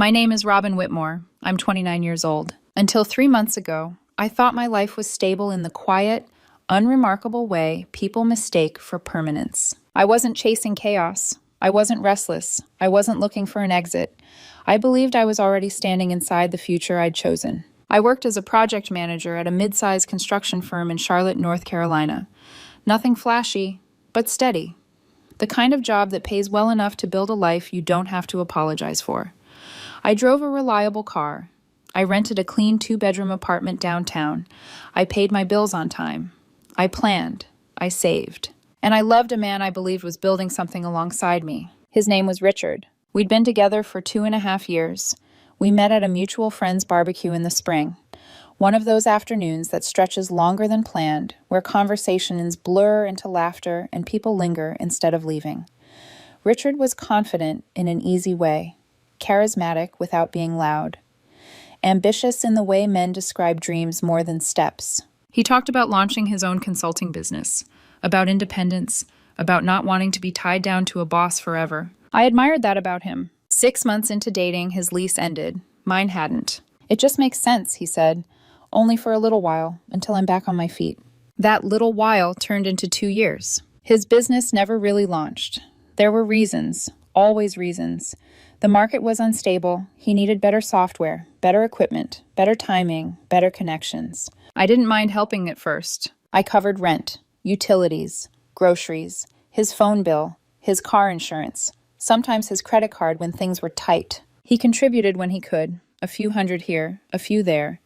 My name is Robin Whitmore. I'm 29 years old. Until 3 months ago, I thought my life was stable in the quiet, unremarkable way people mistake for permanence. I wasn't chasing chaos. I wasn't restless. I wasn't looking for an exit. I believed I was already standing inside the future I'd chosen. I worked as a project manager at a mid-sized construction firm in Charlotte, North Carolina. Nothing flashy, but steady. The kind of job that pays well enough to build a life you don't have to apologize for. I drove a reliable car. I rented a clean 2-bedroom apartment downtown. I paid my bills on time. I planned. I saved. And I loved a man I believed was building something alongside me. His name was Richard. We'd been together for 2.5 years. We met at a mutual friend's barbecue in the spring. One of those afternoons that stretches longer than planned, where conversations blur into laughter and people linger instead of leaving. Richard was confident in an easy way, charismatic without being loud, ambitious in the way men describe dreams more than steps. He talked about launching his own consulting business, about independence, about not wanting to be tied down to a boss forever. I admired that about him. 6 months into dating, his lease ended. Mine hadn't. It just makes sense, he said. Only for a little while, until I'm back on my feet. That little while turned into 2 years. His business never really launched. There were reasons, always reasons. The market was unstable. He needed better software, better equipment, better timing, better connections. I didn't mind helping at first. I covered rent, utilities, groceries, his phone bill, his car insurance, sometimes his credit card when things were tight. He contributed when he could, a few hundred here, a few there.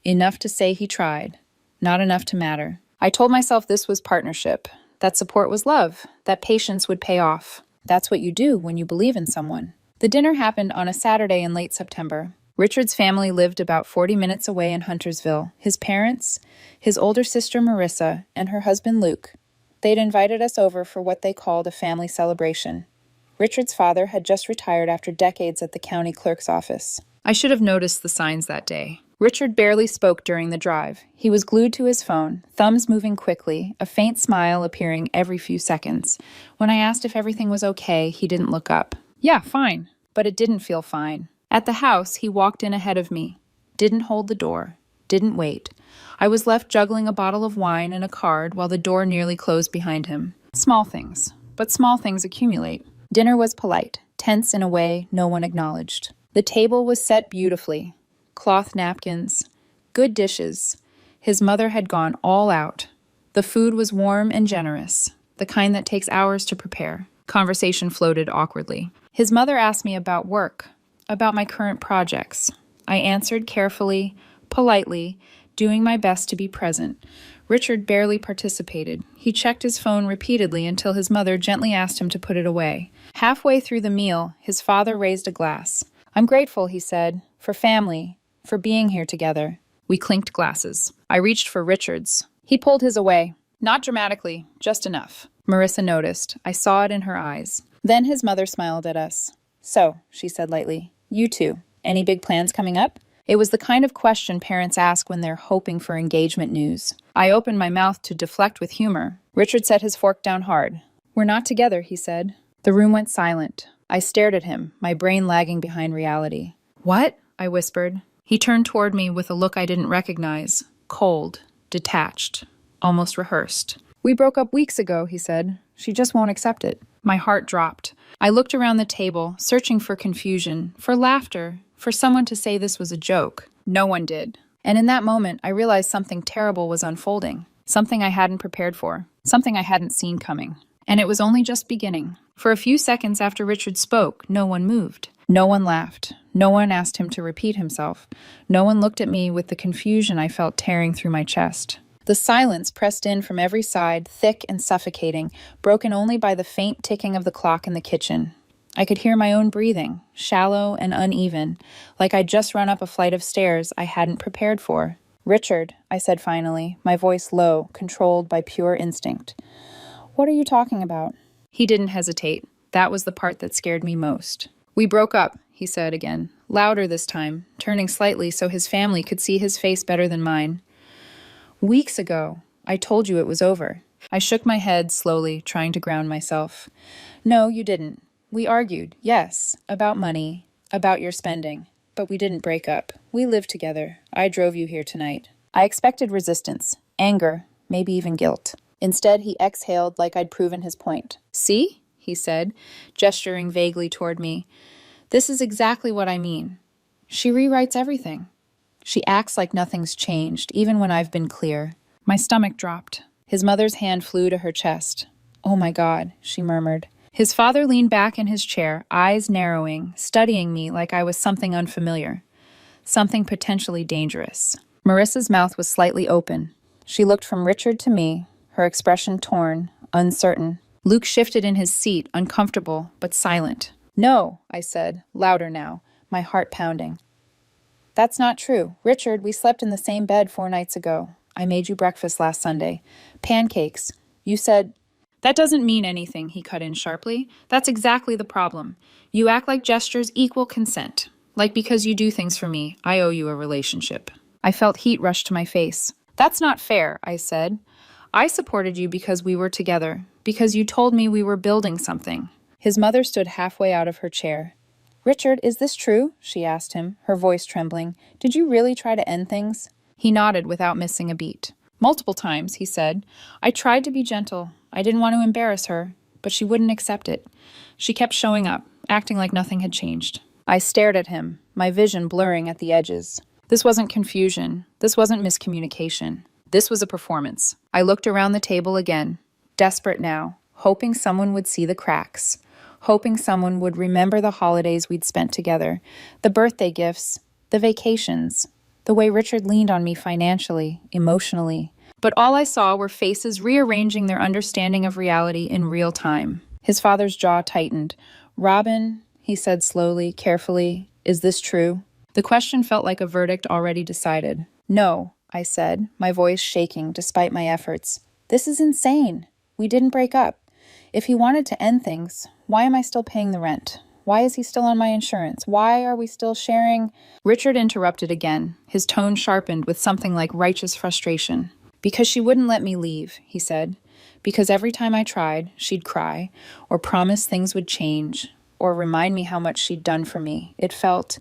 Enough to say he tried, not enough to matter. I told myself this was partnership, that support was love, that patience would pay off. That's what you do when you believe in someone. The dinner happened on a Saturday in late September. Richard's family lived about 40 minutes away in Huntersville. His parents, his older sister Marissa, and her husband Luke. They'd invited us over for what they called a family celebration. Richard's father had just retired after decades at the county clerk's office. I should have noticed the signs that day. Richard barely spoke during the drive. He was glued to his phone, thumbs moving quickly, a faint smile appearing every few seconds. When I asked if everything was okay, he didn't look up. Yeah, fine. But it didn't feel fine. At the house, he walked in ahead of me. Didn't hold the door. Didn't wait. I was left juggling a bottle of wine and a card while the door nearly closed behind him. Small things. But small things accumulate. Dinner was polite, tense in a way no one acknowledged. The table was set beautifully. Cloth napkins, good dishes. His mother had gone all out. The food was warm and generous, the kind that takes hours to prepare. Conversation floated awkwardly. His mother asked me about work, about my current projects. I answered carefully, politely, doing my best to be present. Richard barely participated. He checked his phone repeatedly until his mother gently asked him to put it away. Halfway through the meal, his father raised a glass. I'm grateful, he said, for family, for being here together. We clinked glasses. I reached for Richard's. He pulled his away. Not dramatically, just enough. Marissa noticed. I saw it in her eyes. Then his mother smiled at us. So, she said lightly, you two, any big plans coming up? It was the kind of question parents ask when they're hoping for engagement news. I opened my mouth to deflect with humor. Richard set his fork down hard. We're not together, he said. The room went silent. I stared at him, my brain lagging behind reality. What? I whispered. He turned toward me with a look I didn't recognize. Cold, detached, almost rehearsed. We broke up weeks ago, he said. She just won't accept it. My heart dropped. I looked around the table, searching for confusion, for laughter, for someone to say this was a joke. No one did. And in that moment, I realized something terrible was unfolding. Something I hadn't prepared for. Something I hadn't seen coming. And it was only just beginning. For a few seconds after Richard spoke, no one moved. No one laughed. No one asked him to repeat himself. No one looked at me with the confusion I felt tearing through my chest. The silence pressed in from every side, thick and suffocating, broken only by the faint ticking of the clock in the kitchen. I could hear my own breathing, shallow and uneven, like I'd just run up a flight of stairs I hadn't prepared for. Richard, I said finally, my voice low, controlled by pure instinct. What are you talking about? He didn't hesitate. That was the part that scared me most. We broke up, he said again, louder this time, turning slightly so his family could see his face better than mine. Weeks ago, I told you it was over. I shook my head slowly, trying to ground myself. No, you didn't. We argued, yes, about money, About your spending. But we didn't break up. We lived together. I drove you here tonight. I expected resistance, anger, maybe even guilt. Instead, he exhaled like I'd proven his point. See? He said, gesturing vaguely toward me. This is exactly what I mean. She rewrites everything. She acts like nothing's changed, even when I've been clear. My stomach dropped. His mother's hand flew to her chest. Oh my God, she murmured. His father leaned back in his chair, eyes narrowing, studying me like I was something unfamiliar, something potentially dangerous. Marissa's mouth was slightly open. She looked from Richard to me, her expression torn, uncertain. Luke shifted in his seat, uncomfortable, but silent. No, I said, louder now, my heart pounding. That's not true. Richard, we slept in the same bed 4 nights ago. I made you breakfast last Sunday. Pancakes. You said... That doesn't mean anything, he cut in sharply. That's exactly the problem. You act like gestures equal consent. Like because you do things for me, I owe you a relationship. I felt heat rush to my face. That's not fair, I said. I supported you because we were together, because you told me we were building something. His mother stood halfway out of her chair. Richard, is this true? She asked him, her voice trembling. Did you really try to end things? He nodded without missing a beat. Multiple times, he said. I tried to be gentle. I didn't want to embarrass her, but she wouldn't accept it. She kept showing up, acting like nothing had changed. I stared at him, my vision blurring at the edges. This wasn't confusion. This wasn't miscommunication. This was a performance. I looked around the table again, desperate now, hoping someone would see the cracks, hoping someone would remember the holidays we'd spent together, the birthday gifts, the vacations, the way Richard leaned on me financially, emotionally. But all I saw were faces rearranging their understanding of reality in real time. His father's jaw tightened. Robin, he said slowly, carefully, is this true? The question felt like a verdict already decided. No, I said, my voice shaking despite my efforts. This is insane. We didn't break up. If he wanted to end things, why am I still paying the rent? Why is he still on my insurance? Why are we still sharing? Richard interrupted again, his tone sharpened with something like righteous frustration. Because she wouldn't let me leave, he said. Because every time I tried, she'd cry, or promise things would change, or remind me how much she'd done for me. It felt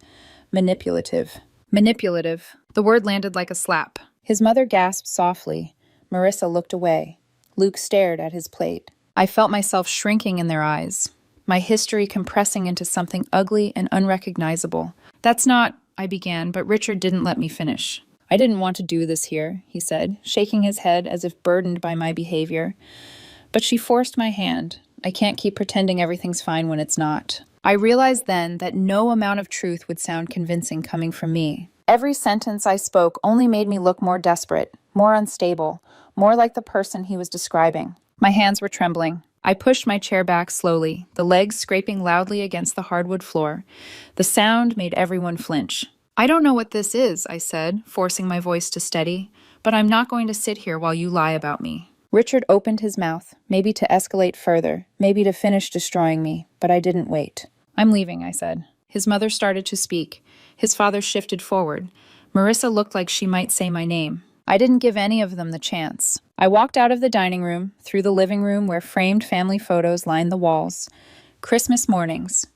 manipulative. Manipulative. The word landed like a slap. His mother gasped softly. Marissa looked away. Luke stared at his plate. I felt myself shrinking in their eyes, my history compressing into something ugly and unrecognizable. That's not, I began, but Richard didn't let me finish. I didn't want to do this here, he said, shaking his head as if burdened by my behavior. But she forced my hand. I can't keep pretending everything's fine when it's not. I realized then that no amount of truth would sound convincing coming from me. Every sentence I spoke only made me look more desperate, more unstable, more like the person he was describing. My hands were trembling. I pushed my chair back slowly, the legs scraping loudly against the hardwood floor. The sound made everyone flinch. I don't know what this is, I said, forcing my voice to steady, but I'm not going to sit here while you lie about me. Richard opened his mouth, maybe to escalate further, maybe to finish destroying me, but I didn't wait. I'm leaving, I said. His mother started to speak. His father shifted forward. Marissa looked like she might say my name. I didn't give any of them the chance. I walked out of the dining room, through the living room where framed family photos lined the walls. Christmas mornings,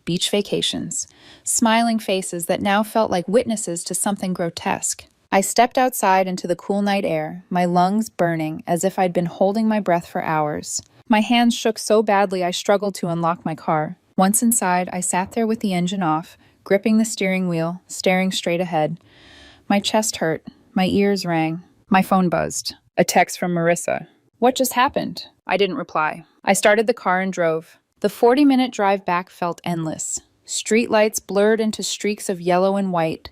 beach vacations, smiling faces that now felt like witnesses to something grotesque. I stepped outside into the cool night air, my lungs burning as if I'd been holding my breath for hours. My hands shook so badly I struggled to unlock my car. Once inside, I sat there with the engine off, gripping the steering wheel, staring straight ahead. My chest hurt. My ears rang. My phone buzzed. A text from Marissa. What just happened? I didn't reply. I started the car and drove. The 40-minute drive back felt endless. Streetlights blurred into streaks of yellow and white.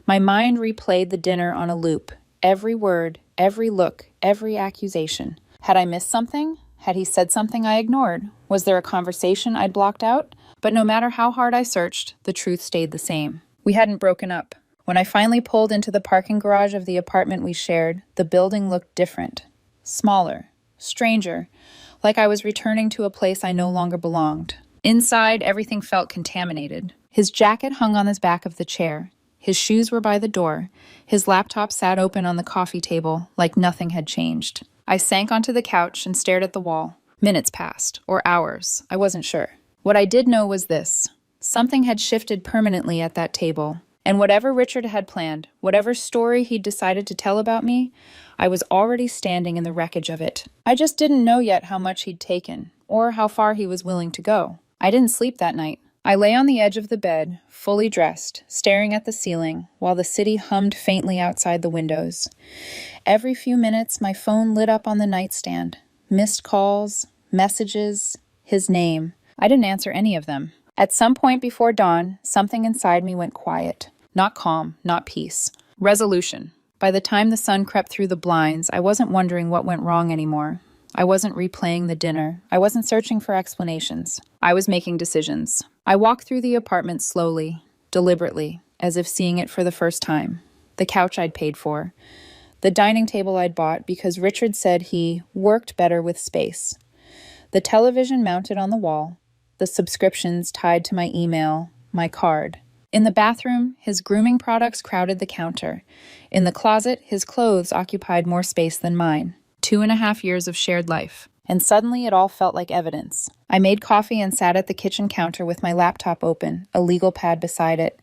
My mind replayed the dinner on a loop. Every word, every look, every accusation. Had I missed something? Had he said something I ignored? Was there a conversation I'd blocked out? But no matter how hard I searched, the truth stayed the same. We hadn't broken up. When I finally pulled into the parking garage of the apartment we shared, the building looked different. Smaller. Stranger. Like I was returning to a place I no longer belonged. Inside, everything felt contaminated. His jacket hung on the back of the chair. His shoes were by the door. His laptop sat open on the coffee table, like nothing had changed. I sank onto the couch and stared at the wall. Minutes passed, or hours. I wasn't sure. What I did know was this. Something had shifted permanently at that table. And whatever Richard had planned, whatever story he'd decided to tell about me, I was already standing in the wreckage of it. I just didn't know yet how much he'd taken, or how far he was willing to go. I didn't sleep that night. I lay on the edge of the bed, fully dressed, staring at the ceiling, while the city hummed faintly outside the windows. Every few minutes, my phone lit up on the nightstand. Missed calls, messages, his name. I didn't answer any of them. At some point before dawn, something inside me went quiet. Not calm, not peace. Resolution. By the time the sun crept through the blinds, I wasn't wondering what went wrong anymore. I wasn't replaying the dinner. I wasn't searching for explanations. I was making decisions. I walked through the apartment slowly, deliberately, as if seeing it for the first time. The couch I'd paid for. The dining table I'd bought because Richard said he worked better with space. The television mounted on the wall. The subscriptions tied to my email, my card. In the bathroom, his grooming products crowded the counter. In the closet, his clothes occupied more space than mine. 2.5 years of shared life. And suddenly it all felt like evidence. I made coffee and sat at the kitchen counter with my laptop open, a legal pad beside it.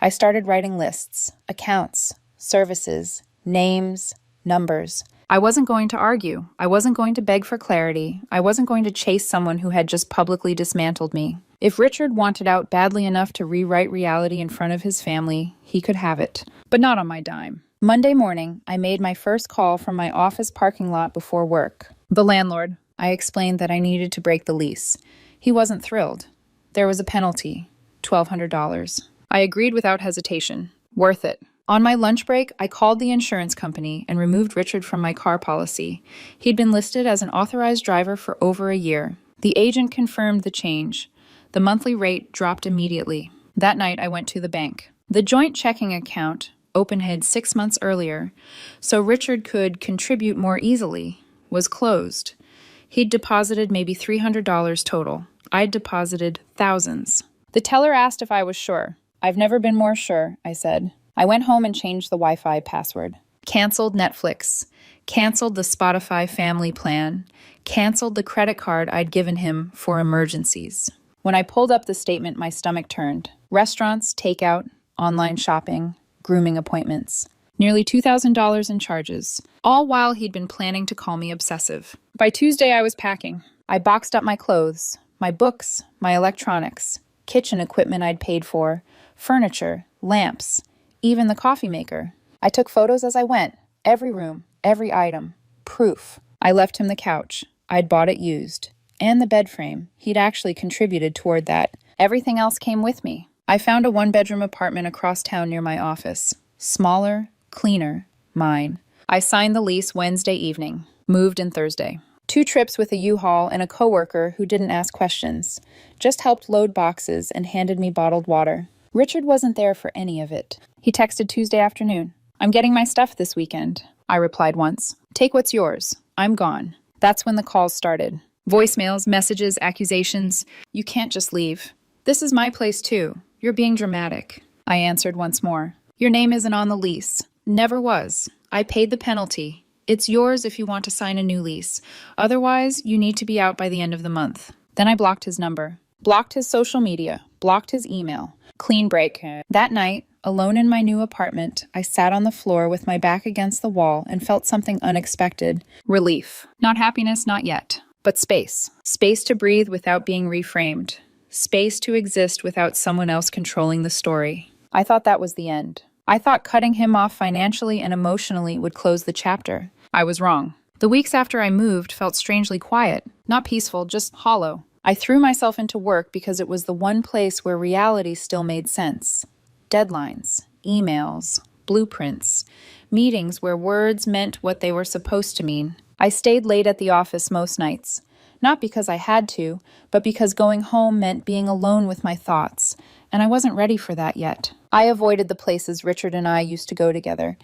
I started writing lists, accounts, services, names, numbers. I wasn't going to argue. I wasn't going to beg for clarity. I wasn't going to chase someone who had just publicly dismantled me. If Richard wanted out badly enough to rewrite reality in front of his family, he could have it. But not on my dime. Monday morning, I made my first call from my office parking lot before work. The landlord. I explained that I needed to break the lease. He wasn't thrilled. There was a penalty, $1,200. I agreed without hesitation. Worth it. On my lunch break, I called the insurance company and removed Richard from my car policy. He'd been listed as an authorized driver for over a year. The agent confirmed the change. The monthly rate dropped immediately. That night, I went to the bank. The joint checking account, opened 6 months earlier, so Richard could contribute more easily, was closed. He'd deposited maybe $300 total. I'd deposited thousands. The teller asked if I was sure. I've never been more sure, I said. I went home and changed the Wi-Fi password. Canceled Netflix. Canceled the Spotify family plan. Canceled the credit card I'd given him for emergencies. When I pulled up the statement, my stomach turned. Restaurants, takeout, online shopping, grooming appointments. Nearly $2,000 in charges, all while he'd been planning to call me obsessive. By Tuesday, I was packing. I boxed up my clothes, my books, my electronics, kitchen equipment I'd paid for, furniture, lamps, even the coffee maker. I took photos as I went, every room, every item, proof. I left him the couch. I'd bought it used. And the bed frame. He'd actually contributed toward that. Everything else came with me. I found a 1-bedroom apartment across town near my office. Smaller, cleaner, mine. I signed the lease Wednesday evening, moved in Thursday. 2 trips with a U-Haul and a coworker who didn't ask questions, just helped load boxes and handed me bottled water. Richard wasn't there for any of it. He texted Tuesday afternoon. "I'm getting my stuff this weekend," I replied once. "Take what's yours. I'm gone." That's when the calls started. Voicemails, messages, accusations. "You can't just leave." "This is my place too. You're being dramatic." I answered once more. "Your name isn't on the lease." "Never was. I paid the penalty. It's yours if you want to sign a new lease. Otherwise, you need to be out by the end of the month." Then I blocked his number, blocked his social media, blocked his email. Clean break. That night, alone in my new apartment, I sat on the floor with my back against the wall and felt something unexpected. Relief. Not happiness, not yet. But space. Space to breathe without being reframed. Space to exist without someone else controlling the story. I thought that was the end. I thought cutting him off financially and emotionally would close the chapter. I was wrong. The weeks after I moved felt strangely quiet. Not peaceful, just hollow. I threw myself into work because it was the one place where reality still made sense. Deadlines, emails, blueprints, meetings where words meant what they were supposed to mean. I stayed late at the office most nights. Not because I had to, but because going home meant being alone with my thoughts, and I wasn't ready for that yet. I avoided the places Richard and I used to go together.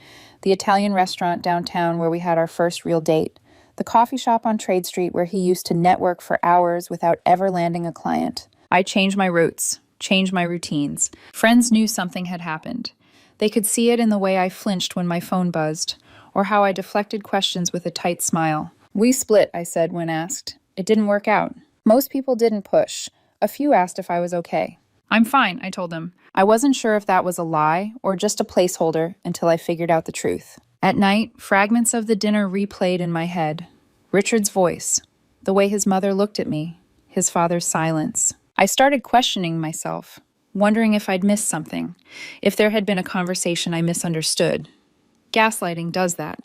The Italian restaurant downtown where we had our first real date. The coffee shop on Trade Street where he used to network for hours without ever landing a client. I changed my routes, changed my routines. Friends knew something had happened. They could see it in the way I flinched when my phone buzzed, or how I deflected questions with a tight smile. "We split," I said when asked. It didn't work out. Most people didn't push. A few asked if I was okay. I'm fine, I told him. I wasn't sure if that was a lie or just a placeholder until I figured out the truth. At night, fragments of the dinner replayed in my head. Richard's voice, the way his mother looked at me, his father's silence. I started questioning myself, wondering if I'd missed something, if there had been a conversation I misunderstood. Gaslighting does that.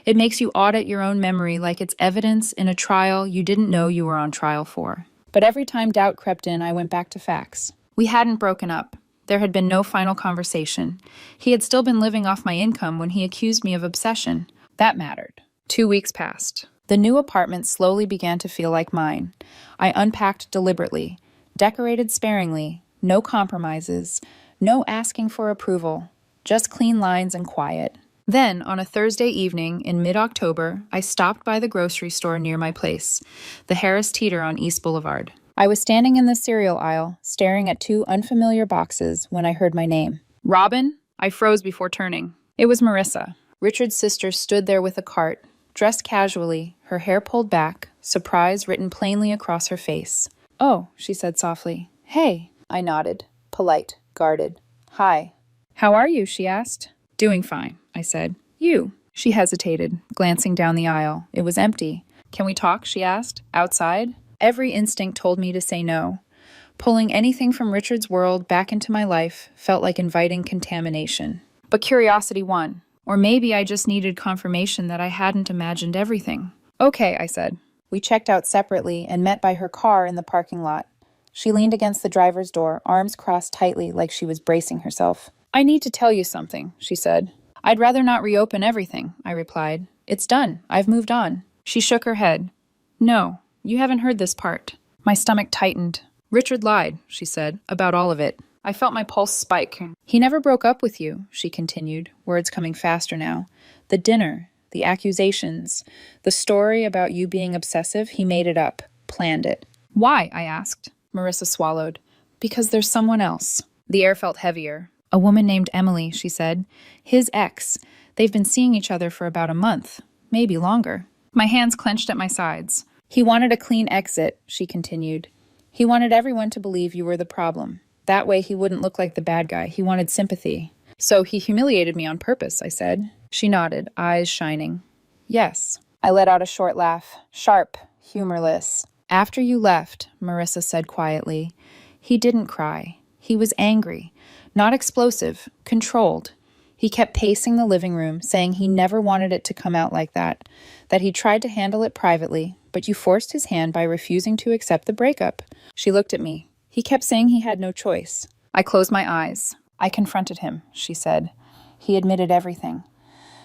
It makes you audit your own memory like it's evidence in a trial you didn't know you were on trial for. But every time doubt crept in, I went back to facts. We hadn't broken up. There had been no final conversation. He had still been living off my income when he accused me of obsession. That mattered. 2 weeks passed. The new apartment slowly began to feel like mine. I unpacked deliberately, decorated sparingly, no compromises, no asking for approval, just clean lines and quiet. Then, on a Thursday evening in mid-October, I stopped by the grocery store near my place, the Harris Teeter on East Boulevard. I was standing in the cereal aisle, staring at 2 unfamiliar boxes when I heard my name. Robin? I froze before turning. It was Marissa. Richard's sister stood there with a cart, dressed casually, her hair pulled back, surprise written plainly across her face. "Oh," she said softly. "Hey." I nodded, polite, guarded. "Hi." "How are you?" she asked. "Doing fine," I said. "You?" She hesitated, glancing down the aisle. It was empty. "Can we talk?" she asked. "Outside?" Every instinct told me to say no. Pulling anything from Richard's world back into my life felt like inviting contamination. But curiosity won. Or maybe I just needed confirmation that I hadn't imagined everything. "Okay," I said. We checked out separately and met by her car in the parking lot. She leaned against the driver's door, arms crossed tightly like she was bracing herself. "I need to tell you something," she said. "I'd rather not reopen everything," I replied. "It's done. I've moved on." She shook her head. "No, you haven't heard this part." My stomach tightened. "Richard lied," she said, "about all of it." I felt my pulse spike. "He never broke up with you," she continued, words coming faster now. "The dinner, the accusations, the story about you being obsessive, he made it up, planned it." "Why?" I asked. Marissa swallowed. "Because there's someone else." The air felt heavier. "A woman named Emily," she said. "His ex. They've been seeing each other for about a month, maybe longer." My hands clenched at my sides. "He wanted a clean exit," she continued. "He wanted everyone to believe you were the problem. That way he wouldn't look like the bad guy. He wanted sympathy." "So he humiliated me on purpose," I said. She nodded, eyes shining. "Yes." I let out a short laugh, sharp, humorless. "After you left," Marissa said quietly, "he didn't cry. He was angry. Not explosive, controlled. He kept pacing the living room, saying he never wanted it to come out like that he tried to handle it privately, but you forced his hand by refusing to accept the breakup." She looked at me. "He kept saying he had no choice." I closed my eyes. "I confronted him," she said. "He admitted everything.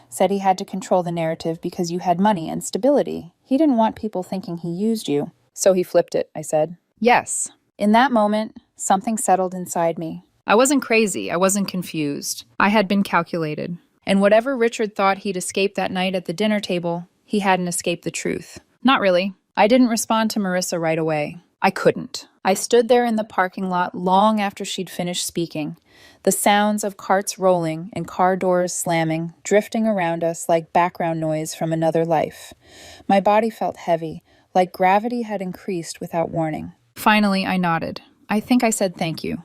Said he had to control the narrative because you had money and stability. He didn't want people thinking he used you." "So he flipped it," I said. "Yes." In that moment, something settled inside me. I wasn't crazy. I wasn't confused. I had been calculated. And whatever Richard thought he'd escaped that night at the dinner table, he hadn't escaped the truth. Not really. I didn't respond to Marissa right away. I couldn't. I stood there in the parking lot long after she'd finished speaking. The sounds of carts rolling and car doors slamming, drifting around us like background noise from another life. My body felt heavy, like gravity had increased without warning. Finally, I nodded. I think I said thank you.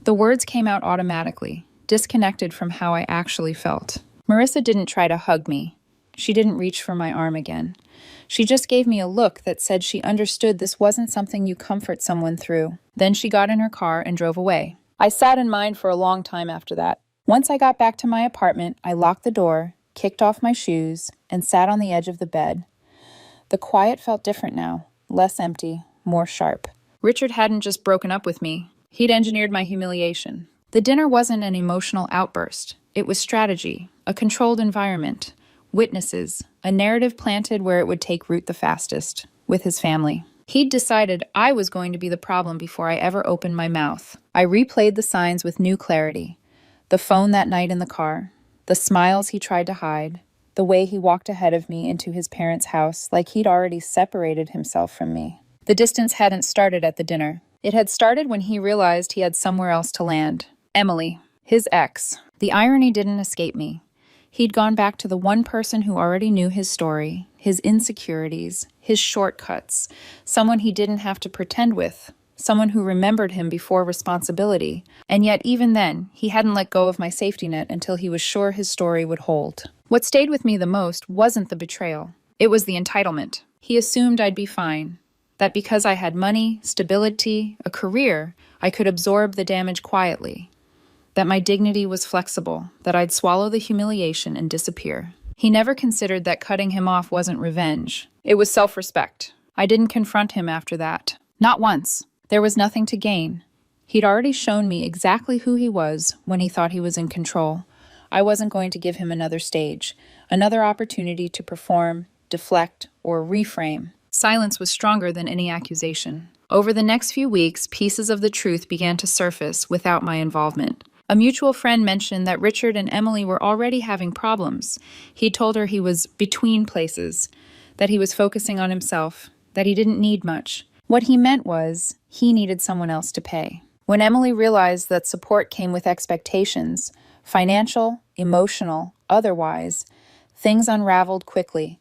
The words came out automatically, disconnected from how I actually felt. Marissa didn't try to hug me. She didn't reach for my arm again. She just gave me a look that said she understood this wasn't something you comfort someone through. Then she got in her car and drove away. I sat in mine for a long time after that. Once I got back to my apartment, I locked the door, kicked off my shoes, and sat on the edge of the bed. The quiet felt different now, less empty, more sharp. Richard hadn't just broken up with me. He'd engineered my humiliation. The dinner wasn't an emotional outburst. It was strategy, a controlled environment, witnesses, a narrative planted where it would take root the fastest, with his family. He'd decided I was going to be the problem before I ever opened my mouth. I replayed the signs with new clarity. The phone that night in the car, the smiles he tried to hide, the way he walked ahead of me into his parents' house like he'd already separated himself from me. The distance hadn't started at the dinner. It had started when he realized he had somewhere else to land. Emily, his ex. The irony didn't escape me. He'd gone back to the one person who already knew his story, his insecurities, his shortcuts, someone he didn't have to pretend with, someone who remembered him before responsibility. And yet, even then, he hadn't let go of my safety net until he was sure his story would hold. What stayed with me the most wasn't the betrayal. It was the entitlement. He assumed I'd be fine, that because I had money, stability, a career, I could absorb the damage quietly, that my dignity was flexible, that I'd swallow the humiliation and disappear. He never considered that cutting him off wasn't revenge. It was self-respect. I didn't confront him after that. Not once. There was nothing to gain. He'd already shown me exactly who he was when he thought he was in control. I wasn't going to give him another stage, another opportunity to perform, deflect, or reframe. Silence was stronger than any accusation. Over the next few weeks, pieces of the truth began to surface without my involvement. A mutual friend mentioned that Richard and Emily were already having problems. He told her he was between places, that he was focusing on himself, that he didn't need much. What he meant was he needed someone else to pay. When Emily realized that support came with expectations, financial, emotional, otherwise, things unraveled quickly.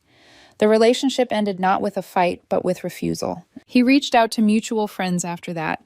The relationship ended not with a fight, but with refusal. He reached out to mutual friends after that,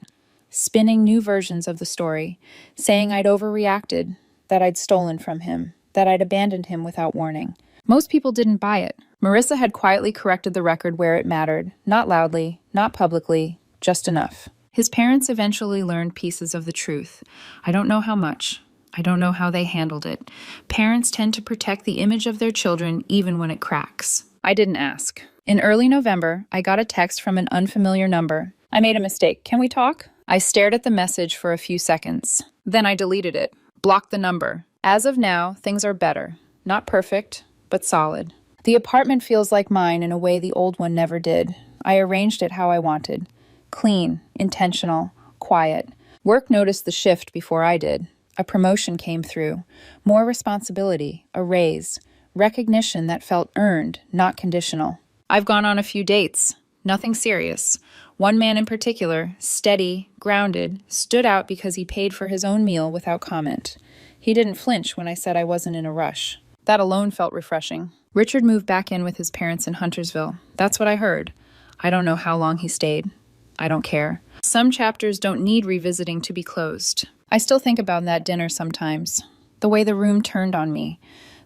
spinning new versions of the story, saying I'd overreacted, that I'd stolen from him, that I'd abandoned him without warning. Most people didn't buy it. Marissa had quietly corrected the record where it mattered, not loudly, not publicly, just enough. His parents eventually learned pieces of the truth. I don't know how much. I don't know how they handled it. Parents tend to protect the image of their children even when it cracks. I didn't ask. In early November, I got a text from an unfamiliar number. I made a mistake. Can we talk? I stared at the message for a few seconds. Then I deleted it, blocked the number. As of now, things are better. Not perfect, but solid. The apartment feels like mine in a way the old one never did. I arranged it how I wanted. Clean, intentional, quiet. Work noticed the shift before I did. A promotion came through. More responsibility, a raise. Recognition that felt earned, not conditional. I've gone on a few dates. Nothing serious. One man in particular, steady, grounded, stood out because he paid for his own meal without comment. He didn't flinch when I said I wasn't in a rush. That alone felt refreshing. Richard moved back in with his parents in Huntersville. That's what I heard. I don't know how long he stayed. I don't care. Some chapters don't need revisiting to be closed. I still think about that dinner sometimes. The way the room turned on me.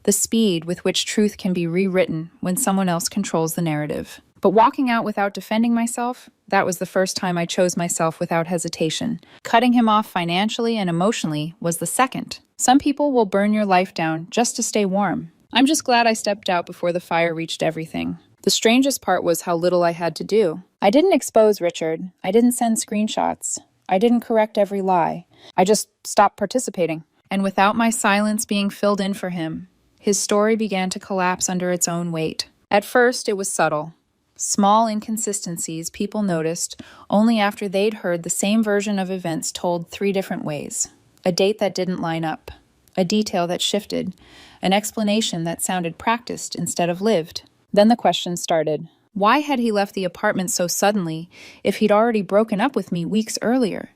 The speed with which truth can be rewritten when someone else controls the narrative. But walking out without defending myself, that was the first time I chose myself without hesitation. Cutting him off financially and emotionally was the second. Some people will burn your life down just to stay warm. I'm just glad I stepped out before the fire reached everything. The strangest part was how little I had to do. I didn't expose Richard. I didn't send screenshots. I didn't correct every lie. I just stopped participating. And without my silence being filled in for him, his story began to collapse under its own weight. At first, it was subtle. Small inconsistencies people noticed only after they'd heard the same version of events told 3 different ways. A date that didn't line up. A detail that shifted. An explanation that sounded practiced instead of lived. Then the questions started. Why had he left the apartment so suddenly if he'd already broken up with me weeks earlier?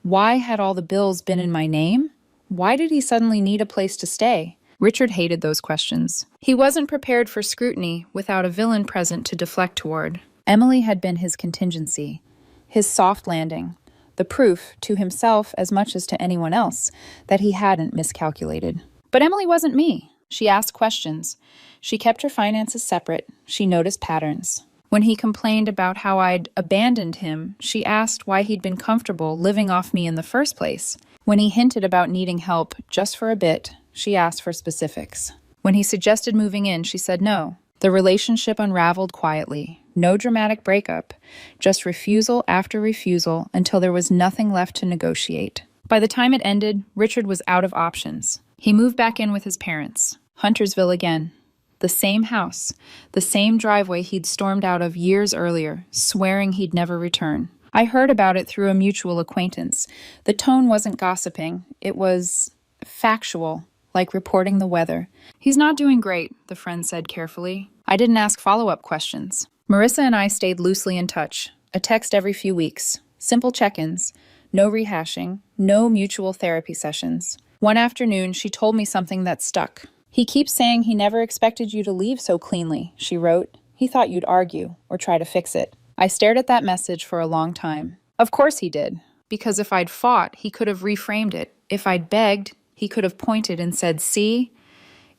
Why had all the bills been in my name? Why did he suddenly need a place to stay? Richard hated those questions. He wasn't prepared for scrutiny without a villain present to deflect toward. Emily had been his contingency, his soft landing, the proof, to himself as much as to anyone else, that he hadn't miscalculated. But Emily wasn't me. She asked questions. She kept her finances separate. She noticed patterns. When he complained about how I'd abandoned him, she asked why he'd been comfortable living off me in the first place. When he hinted about needing help just for a bit, she asked for specifics. When he suggested moving in, she said no. The relationship unraveled quietly. No dramatic breakup, just refusal after refusal until there was nothing left to negotiate. By the time it ended, Richard was out of options. He moved back in with his parents. Huntersville again. The same house, the same driveway he'd stormed out of years earlier, swearing he'd never return. I heard about it through a mutual acquaintance. The tone wasn't gossiping. It was factual, like reporting the weather. He's not doing great, the friend said carefully. I didn't ask follow-up questions. Marissa and I stayed loosely in touch, a text every few weeks, simple check-ins, no rehashing, no mutual therapy sessions. One afternoon, she told me something that stuck. He keeps saying he never expected you to leave so cleanly, she wrote. He thought you'd argue or try to fix it. I stared at that message for a long time. Of course he did, because if I'd fought, he could have reframed it. If I'd begged, he could have pointed and said, "See?"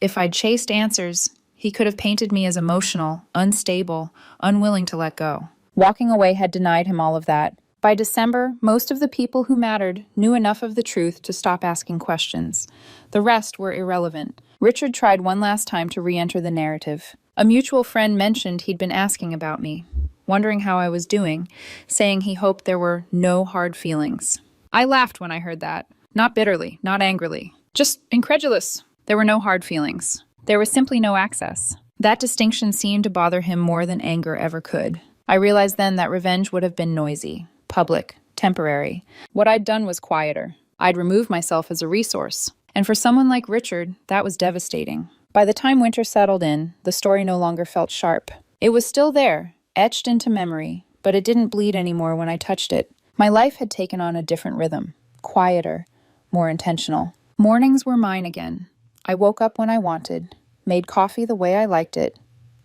If I'd chased answers, he could have painted me as emotional, unstable, unwilling to let go. Walking away had denied him all of that. By December, most of the people who mattered knew enough of the truth to stop asking questions. The rest were irrelevant. Richard tried one last time to re-enter the narrative. A mutual friend mentioned he'd been asking about me, wondering how I was doing, saying he hoped there were no hard feelings. I laughed when I heard that. Not bitterly, not angrily, just incredulous. There were no hard feelings. There was simply no access. That distinction seemed to bother him more than anger ever could. I realized then that revenge would have been noisy, public, temporary. What I'd done was quieter. I'd removed myself as a resource. And for someone like Richard, that was devastating. By the time winter settled in, the story no longer felt sharp. It was still there, etched into memory, but it didn't bleed anymore when I touched it. My life had taken on a different rhythm, quieter, more intentional. Mornings were mine again. I woke up when I wanted, made coffee the way I liked it.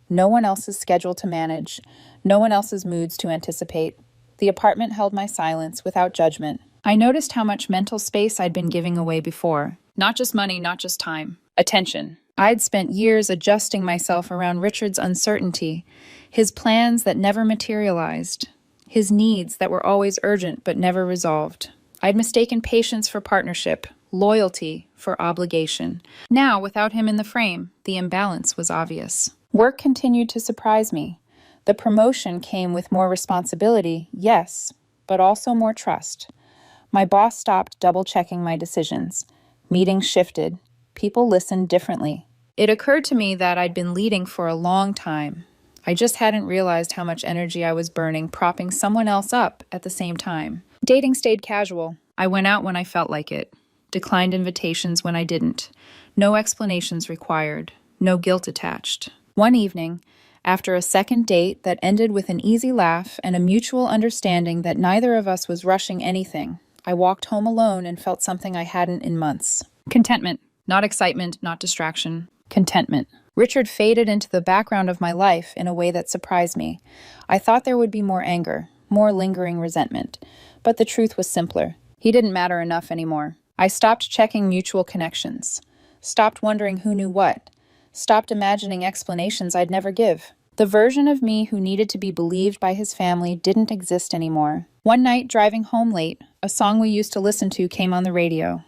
No one else's schedule to manage, no one else's moods to anticipate. The apartment held my silence without judgment. I noticed how much mental space I'd been giving away before. Not just money, not just time. Attention. I'd spent years adjusting myself around Richard's uncertainty, his plans that never materialized, his needs that were always urgent but never resolved. I'd mistaken patience for partnership, loyalty for obligation. Now, without him in the frame, the imbalance was obvious. Work continued to surprise me. The promotion came with more responsibility, yes, but also more trust. My boss stopped double-checking my decisions. Meetings shifted. People listened differently. It occurred to me that I'd been leading for a long time. I just hadn't realized how much energy I was burning propping someone else up at the same time. Dating stayed casual. I went out when I felt like it. Declined invitations when I didn't. No explanations required. No guilt attached. One evening, after a second date that ended with an easy laugh and a mutual understanding that neither of us was rushing anything, I walked home alone and felt something I hadn't in months. Contentment. Not excitement, not distraction. Contentment. Richard faded into the background of my life in a way that surprised me. I thought there would be more anger, more lingering resentment. But the truth was simpler. He didn't matter enough anymore. I stopped checking mutual connections. Stopped wondering who knew what. Stopped imagining explanations I'd never give. The version of me who needed to be believed by his family didn't exist anymore. One night, driving home late, a song we used to listen to came on the radio.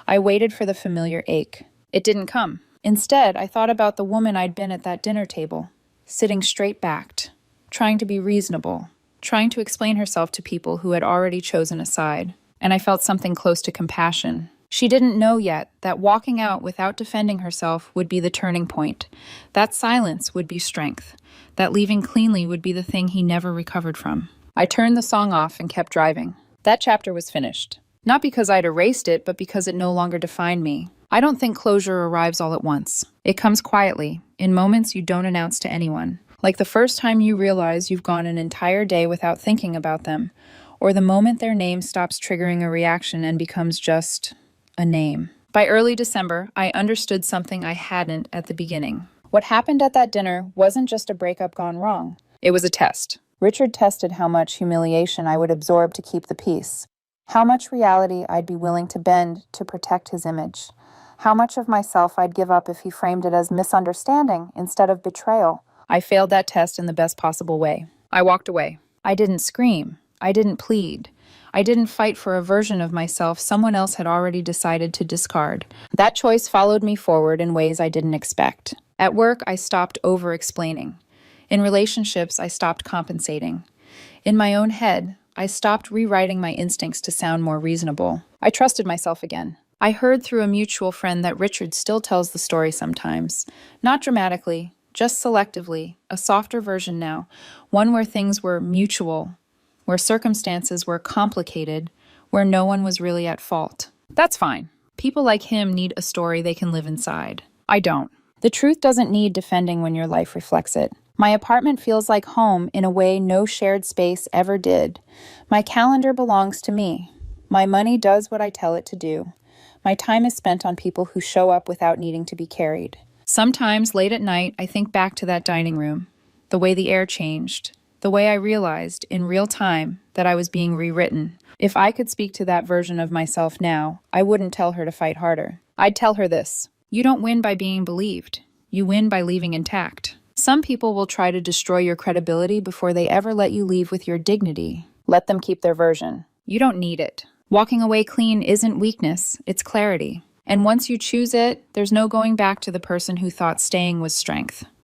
I waited for the familiar ache. It didn't come. Instead, I thought about the woman I'd been at that dinner table, sitting straight-backed, trying to be reasonable, trying to explain herself to people who had already chosen a side. And I felt something close to compassion. She didn't know yet that walking out without defending herself would be the turning point. That silence would be strength. That leaving cleanly would be the thing he never recovered from. I turned the song off and kept driving. That chapter was finished. Not because I'd erased it, but because it no longer defined me. I don't think closure arrives all at once. It comes quietly, in moments you don't announce to anyone. Like the first time you realize you've gone an entire day without thinking about them, or the moment their name stops triggering a reaction and becomes just a name. By early December, I understood something I hadn't at the beginning. What happened at that dinner wasn't just a breakup gone wrong. It was a test. Richard tested how much humiliation I would absorb to keep the peace, how much reality I'd be willing to bend to protect his image, how much of myself I'd give up if he framed it as misunderstanding instead of betrayal. I failed that test in the best possible way. I walked away. I didn't scream. I didn't plead. I didn't fight for a version of myself someone else had already decided to discard. That choice followed me forward in ways I didn't expect. At work, I stopped over-explaining. In relationships, I stopped compensating. In my own head, I stopped rewriting my instincts to sound more reasonable. I trusted myself again. I heard through a mutual friend that Richard still tells the story sometimes. Not dramatically, just selectively, a softer version now, one where things were mutual, where circumstances were complicated, where no one was really at fault. That's fine. People like him need a story they can live inside. I don't. The truth doesn't need defending when your life reflects it. My apartment feels like home in a way no shared space ever did. My calendar belongs to me. My money does what I tell it to do. My time is spent on people who show up without needing to be carried. Sometimes, late at night, I think back to that dining room, the way the air changed, The way I realized, in real time, that I was being rewritten. If I could speak to that version of myself now, I wouldn't tell her to fight harder. I'd tell her this: you don't win by being believed. You win by leaving intact. Some people will try to destroy your credibility before they ever let you leave with your dignity. Let them keep their version. You don't need it. Walking away clean isn't weakness, it's clarity. And once you choose it, there's no going back to the person who thought staying was strength.